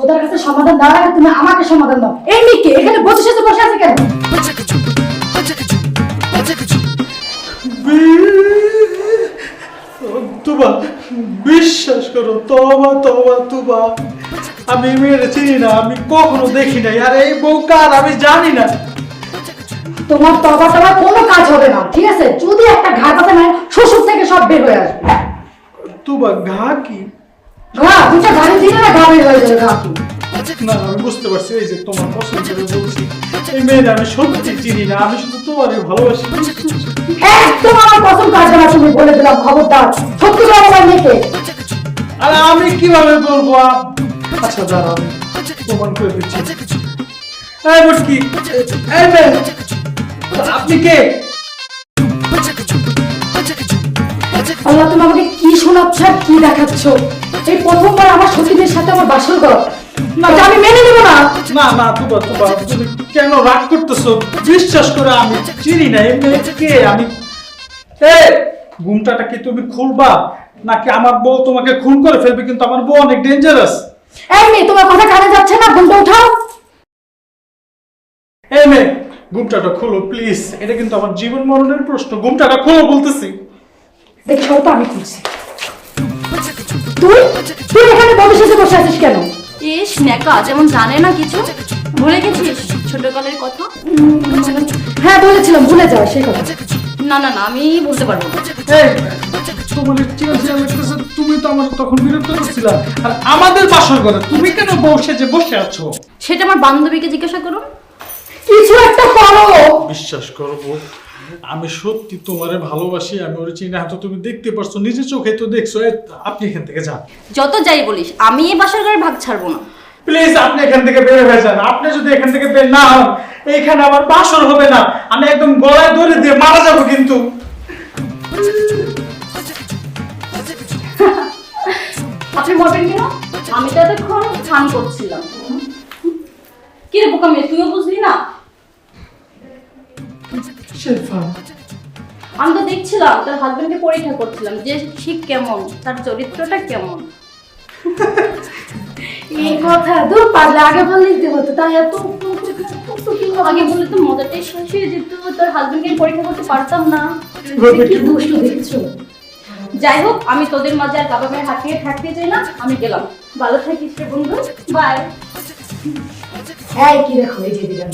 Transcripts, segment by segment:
তোদের কাছে সমাধান দেওয়ার আগে তুমি আমাকে সমাধান দাও। এমনি কি এখানে বসে আছে কেন? তুবা বিশ্বাস করো, তবা তবা তুবা, আমি এই মেয়ের চিনি না, আমি কখনো দেখি নাই। আর এই বউ কার আমি জানি না। তোমার তবা টবা কোনো কাজ হবে না, ঠিক আছে? যদি একটা ঘা পাতে না, শ্বশুর থেকে সব বের হয়ে আসবে। তুবা ঘা কি? ঘা দুটা গাড়ি দিলে না, ঘা বের হয়ে যাবে। ঘা কি? না আমি বুঝতে পারছি, এই যে তোমার পছন্দ করে বলছি, এই মেয়েটা আমি সত্যি চিনি না, আমি শুধু তোমারই ভালোবাসি। একদম আমার পছন্দ আসবে না, তুমি বলে দিলাম, খবরদার। সত্যি করে আমার মেয়েকে। আরে আমি কিভাবে বলবো? আচ্ছা দাঁড়াও, আমি প্রমাণ করে দিচ্ছি। এই মুশকি, এই মেয়ে, আপনি কে? আল্লাহ, তুমি আমাকে কি শোনাচ্ছ আর কি দেখাচ্ছ? এই প্রথমবার আমার সতীনের সাথে আমার বাসর ঘর, এটা আমি মেনে নেব না। না না তুবা তুবা, তুমি কেন রাগ করতেছো? বিশ্বাস করে আমি চিনি না এই মেয়ে কে। আমি ঘুমটাটা কি তুমি খুলবা নাকি আমার বউ তোমাকে খুন করে ফেলবে? কিন্তু আমার বউ অনেক ডেঞ্জারাস। এই মেয়ে, তোমার কথা কানে যাচ্ছে না, ঘুমটা উঠাও। এই মেয়ে, ঘুমটাটা খোলো প্লিজ, এটা কিন্তু আমার জীবন মরণের প্রশ্ন। ঘুমটাটা খোলো বলতেছি। দেখো তো, আমি খুলছি। তুই তুই এখানে বসে আছিস কেন? ইস নেকা, যেমন জানে না কিছু। ভুলে গেছিস ছোটকালের কথা? হ্যাঁ বলেছিলাম, ভুলে যাও সেই কথা। না না না, আমি বলতে পারবো না। এই, তোমার চিরাচিরা লাগতেছে, তুমি তো আমার তখন বিরক্ত করছিলা। আর আমাদের বাসর ঘরে তুমি কেন বসে আছো? সেটা আমার বান্ধবীকে জিজ্ঞাসা করুন। কিছু একটা করো। বিশ্বাস করবো, আমি সত্যি তোমারে ভালোবাসি, আমি ওর চিনি না। তো তুমি দেখতে পারছো, নিজের চোখে তো দেখছো। আপনি এখান থেকে যান। যত যাই বলিস, আমি এই বাসার ঘরে ভাগ ছাড়বো না। প্লিজ আপনি এখান থেকে বের হয়ে যান। আপনি যদি এখান থেকে বের না হন, এইখানে আমার বাসর হবে না, আমি একদম গলায় ধরে দিয়ে মারা যাবো কিন্তু। আপনি মরবেন কেন? আমি তো এতক্ষণ স্নান করছিলাম। কি রে বোকা মেয়ে, তুইও বুঝলি না? শেফা, আমি তো দেখছিলাম তোর হাজবেন্ডকে পরীক্ষা করছিলাম যে সে কেমন, তার চরিত্রটা কেমন। এই কথা দূর পারলে আগে বললেই তো হতো, তাই এত আগে বললে তো মজাটাই শেষ হয়ে যেত, তোর হাজবেন্ডকে পরীক্ষা করতে পারতাম না। কি দুষ্ট দেখেছো? যাই হোক, আমি তোদের মাঝে আর কাবাবের হাঁটিয়ে থাকতে চাই না, আমি গেলাম। ভালো থাকিস রে বন্ধু, বাই। হ্যাঁ কি দেখো, এই যে দিলাম।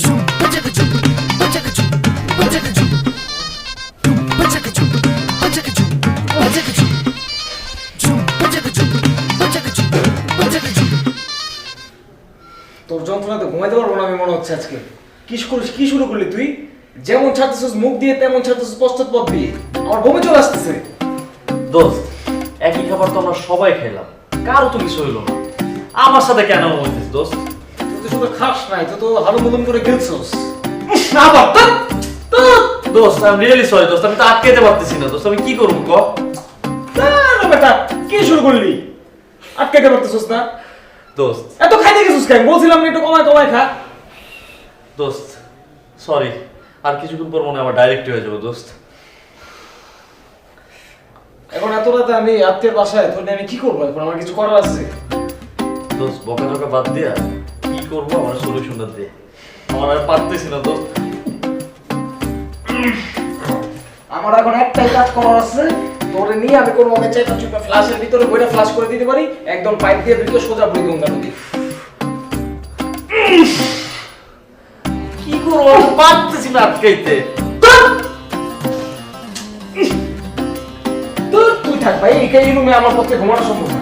তোর যন্ত্রণাতে ঘুমাইতে পারবো না আমি মনে হচ্ছে আজকে। কি শুরু করলি তুই? যেমন ছাড়তেছিস মুখ দিয়ে তেমন ছাড়তেছিস পশ্চাৎপদ দিয়ে। আমার বমি চলে আসতেছে। দোস্ত, একই খাবার তো আমরা সবাই খেলাম, কারো তো কিছু হইলো না। আমার সাথে কেন হইতেছে দোস্ত? তুই তো শুধু খাস নাই, তুই তো হালু মুলুম করে গেলছস। আবার দোস্ত, আমি রিয়েলি সরি দোস্ত, আমি তো আটকাইতে পারতেছি না দোস্ত, আমি কি করবো ক? না বেটা, কি শুরু করলি? আটকাইতে পারতেছস না? দোস্ত এত খাইতে গেছিস কেন? বলছিলাম না একটু কমায় খা। দোস্ত সরি, আর কিছুক্ষণ পর মনে হয় আবার ডাইরেক্ট হয়ে যাবো দোস্ত। এখন এত রাতে আমি আত্মীয়ের বাসায়, তোর নিয়ে আমি কি করবো? এখন আমার কিছু করার আছে? দোস্ত বকা বাদ দিয়া কি করবো আমার সলিউশনটা দিয়ে, আমার আর পারতেছি না দোস্ত। আমার এখন একটাই কাজ করার আছে, তোরে নিয়ে আমি কোনো মতে চাইটা চুপে ফ্লাশের ভিতরে বইটা ফ্লাশ করে দিতে পারি, একদম পাইপ দিয়ে ভিতরে সোজা বই গঙ্গা নদী। কি করবো, আমি পারতেছি না আটকাইতে। তুই থাক ভাই, এই রুমে আমার পক্ষে ঘুমানো সম্ভব না।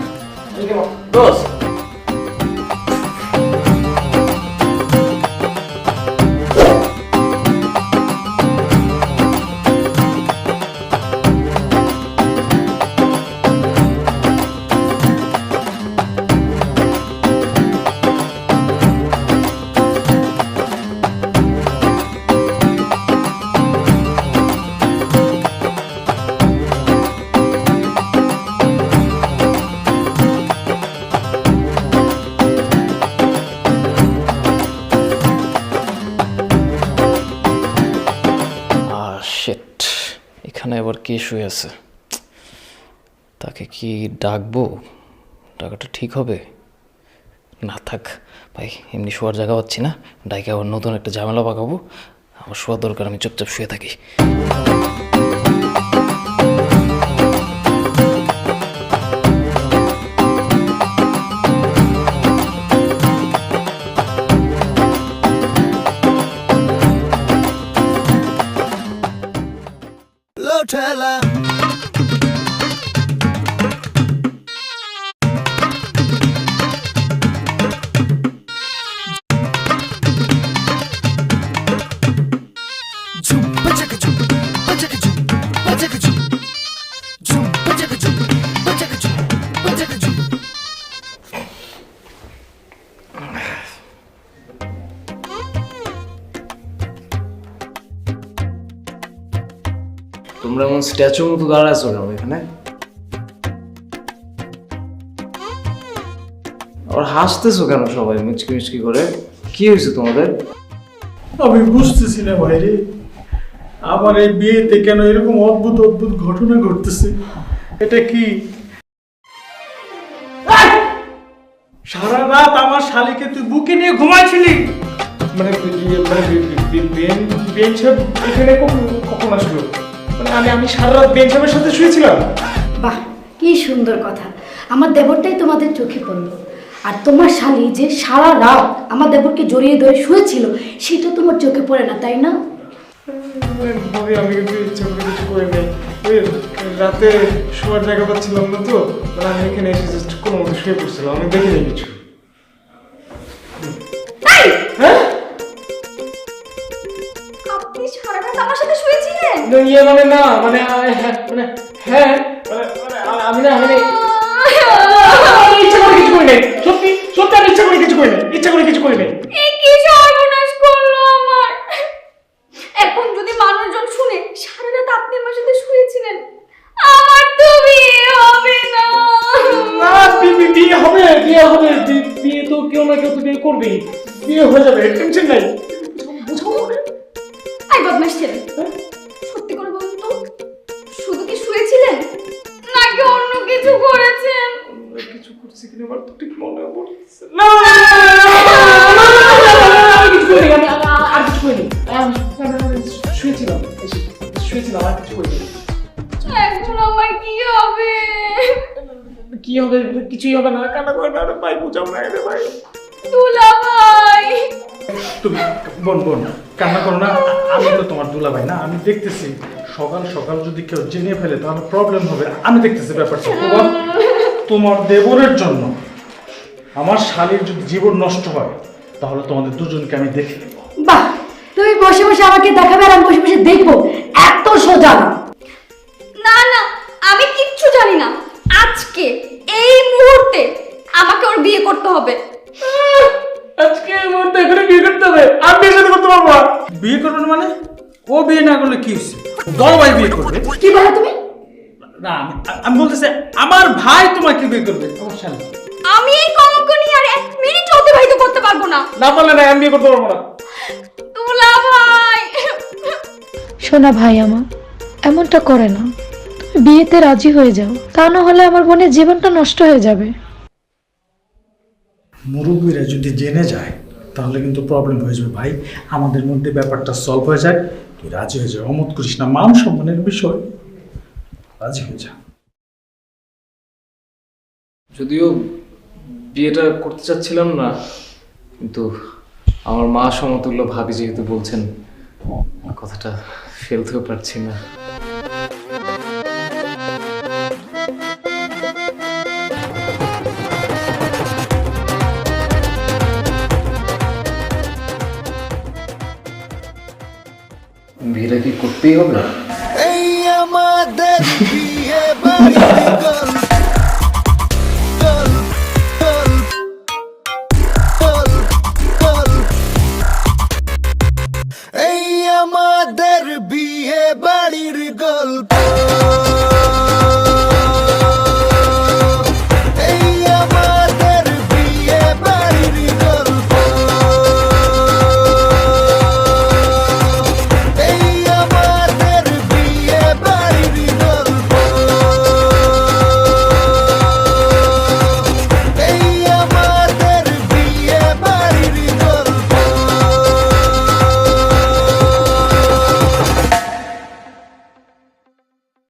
দোস্ত শিট, এখানে আবার কে শুয়ে আছে? তাকে কি ডাকবো? ডাকাটা ঠিক হবে? না থাক ভাই, এমনি শোয়ার জায়গা পাচ্ছি না, ডাইকে আবার নতুন একটা ঝামেলা পাকাবো। আমার শোয়ার দরকার, আমি চুপচাপ শুয়ে থাকি। তোমরা এমন স্ট্যাচুর মতো দাঁড়ায় আছো কেন এখানে? আর হাসতেছো কেন সবাই মুচকি মুচকি করে? কি হয়েছে তোমাদের? আমি বুঝতেছি না ভাইরে, আমার এই বিয়েতে কেন এরকম অদ্ভুত অদ্ভুত ঘটনা ঘটতেছে। এটা কি সারা রাত আমার শালিকে তুই বুকে নিয়ে ঘুমাইছিলি? মানে বেঞ্চ এখানে কখন আসলো? মানে আমি সারা রাত বেঞ্চামের সাথে শুয়েছিলাম। বাহ, কি সুন্দর কথা। আমার দেবরটাই তোমাদের চোখে পড়লো, আর তোমার শালি যে সারা রাত আমার দেবরকে জড়িয়ে ধরে শুয়েছিল সেটা তোমার চোখে পড়ে না, তাই না? ভাবি আমি কিন্তু ইচ্ছা করে কিছু করে নেই, ওই রাতে শোয়ার জায়গা পাচ্ছিলাম না তো, মানে আমি এখানে এসে জাস্ট কোনো মতো শুয়ে পড়ছিলাম, আমি দেখিনি কিছু। হ্যাঁ আপনি সারা রাত আমার সাথে শুয়েছিলেন? ইয়ে মানে না মানে হ্যাঁ আমি না মানে ইচ্ছা করে কিছু করি নাই, সত্যি সত্যি আমি ইচ্ছা করে কিছু করি নাই, ইচ্ছা করে কিছু করি নাই। এই কি সর্বনাশ করলো আমার! এখন যদি মানুষজন শুনে সারা রাত আপনি আমার সাথে শুয়েছিলেন, আমার তো বিয়ে হবে না। না বিয়ে হবে, বিয়ে তো কেউ না কেউ তো বিয়ে করবেই, বিয়ে হয়ে যাবে, টেনশন নাই। আই বদমাশ ছেলে, সত্যি করে বলুন তো, শুধু কি শুয়েছিলেন নাকি অন্য কিছু করেছেন? কিছু করছি কিনা আমার তো ঠিক মনে পড়ছে না। কিছু করিনি, আমি আর কিছু করিনি, শুয়েছিলাম আর কিছু করিনি। এখন আমার কি হবে? কি হবে? কিছুই হবে না, কান্না করে না ভাই, বুঝাও না রে ভাই। দুলাভাই, তুমি বোন কান্না করো না, আমি তো তোমার দুলাভাই না, আমি দেখতেছি সকাল সকাল যদি কেউ জেনে ফেলে তাহলে প্রবলেম হবে। আমি দেখতেছি ব্যাপারটা। তোমার দেবরের জন্য আমার শালীর যদি জীবন নষ্ট হয় তাহলে তোমাদের দুজনকে আমি দেখে নেব। বাহ, তুমি বসে বসে আমাকে দেখাবে আর আমি বসে বসে দেখবো, এত সোজা না। না না, আমি কিচ্ছু জানি না। আজকে এই মুহূর্তে আমাকে ওর বিয়ে করতে হবে। আজকে এই মুহূর্তে এখানে বিয়ে করতে হবে? আমি বিয়ে সাথে করতে পারবো না। বিয়ে করবেন মানে? ও বিয়ে না করলে কি হচ্ছে? বড় ভাই বিয়ে করবে। কি বলো তুমি? না আমি বলতেছি আমার ভাই তোমাকে বিয়ে করবে, আমার শালী। আমি এই কলঙ্ক নিয়ে আর 1 মিনিট অতিবাহিত করতে পারবো না। না পারলে না, আমি বিয়ে করতে পারবো না। দুলাভাই, শোনা ভাই আমার, এমনটা করে না, তুমি বিয়েতে রাজি হয়ে যাও, তা না হলে আমার বোনের জীবনটা নষ্ট হয়ে যাবে। মুরব্বীরা যদি জেনে যায় তাহলে কিন্তু প্রবলেম হয়ে যাবে ভাই। আমাদের মধ্যে ব্যাপারটা সলভ হয়ে যায়, তুই রাজি হয়ে যায়, অমত করিস না, মান সম্মানের বিষয়, রাজি হয়ে যা। যদিও বিয়েটা করতে চাচ্ছিলাম না, কিন্তু আমার মা সমতুল্য ভাবি যেহেতু বলছেন, কথাটা ফেলতেও পারছি না। বিয়েটা কি করতেই হবে? এই আমাদের বিয়ে বাড়ি গো